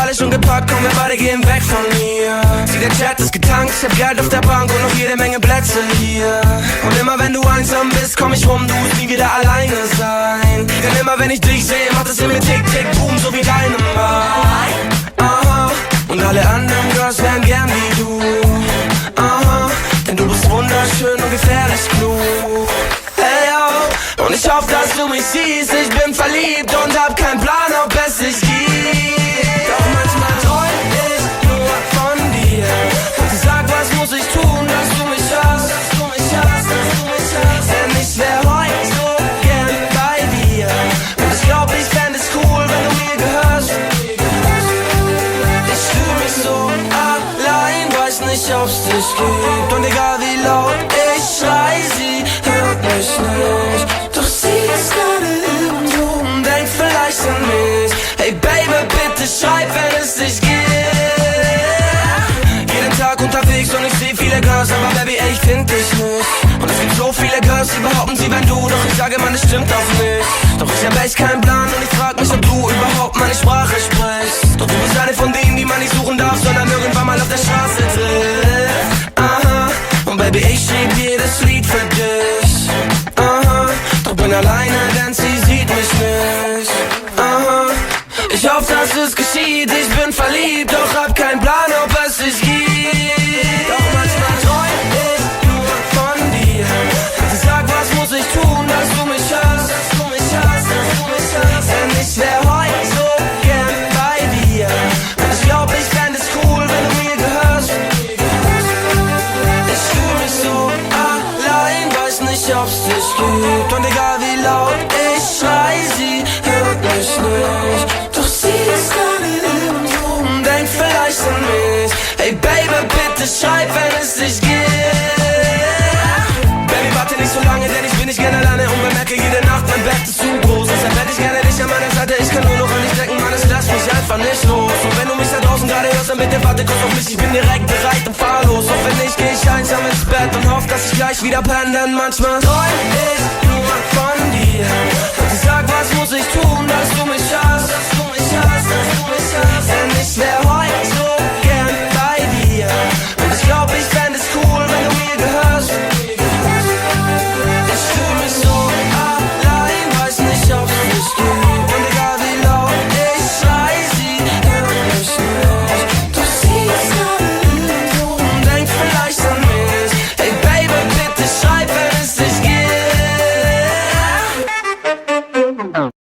alles schon gepackt, komm, wir beide gehen weg von hier. Sieh, der Chat ist getankt, ich hab Geld auf der Bank und noch jede Menge Plätze hier. Und immer wenn du einsam bist, komm ich rum, du musst nie wieder alleine sein. Denn immer wenn ich dich sehe, macht es in mir tick, tick, boom, so wie Dynamite. Aha, und alle anderen Girls wären gern wie du. Aha, denn du bist wunderschön und gefährlich klug. Hey, yo, und ich hoffe, dass du mich siehst, ich bin verliebt und hab keinen Plan, ob es sich gibt. Doch manchmal träum ich nur von dir. Und sag, was muss ich tun, dass du mich hast, dass du mich hast, dass du mich hast. Denn ich wär heute so gern bei dir. Und ich glaub, ich fänd es cool, wenn du mir gehörst. Ich fühl mich so allein, weiß nicht, ob's dich gibt. Und egal wie laut ich schrei, sie hört mich nicht. Doch sie ist gerade irgendwo und denkt vielleicht an mich. Hey Baby, bitte schreib, wenn es dich gibt. Jeden Tag unterwegs und ich seh viele Girls, aber Baby, ey, ich find dich nicht. Und es gibt so viele Girls, die behaupten, sie wären du. Doch ich sage, man, es stimmt auch nicht. Doch ich hab echt keinen Plan und ich frag mich, ob du überhaupt meine Sprache sprichst. Doch du bist eine von denen, die man nicht suchen darf, sondern irgendwann mal auf der Straße trifft. Aha, und Baby, ich schrieb jedes Lied für dich. Aha, doch bin alleine, denn sie sieht mich nicht. Aha, ich hoffe, dass es geschieht, ich bin verliebt, doch hab keinen Plan, ob es sich gibt. Doch manchmal träum ich nur von dir. Und sag, was muss ich tun, dass du mich hast, dass du mich hast, dass du mich hast. Denn ich wär heute so gern bei dir. Und ich glaub, ich fänd es cool, wenn du mir gehörst. Ich fühl mich so allein, weiß nicht, ob's dich gibt. Und egal wie laut ich schrei, sie hört mich nicht. Doch sie ist gerade irgendwo und denkt vielleicht an mich. Hey Baby, bitte schreib, wenn es dich gibt. Baby, warte nicht so lange, denn ich bin nicht gerne alleine und bemerke jede Nacht, mein Bett ist zu groß. Deshalb hätte ich gerne dich an meiner Seite, ich kann nur noch an dich denken, Mann, es lässt mich einfach nicht los. Und wenn du mich da draußen gerade hörst, dann bitte warte kurz auf mich, ich bin direkt bereit und fahr los. Und wenn nicht, geh ich einsam ins Bett und hoffe, dass ich gleich wieder penne, denn manchmal träum ich nur von dir. Und sag, was muss ich tun, dass du mich hast, dass du mich hast, dass du mich hast. Denn ich wär heute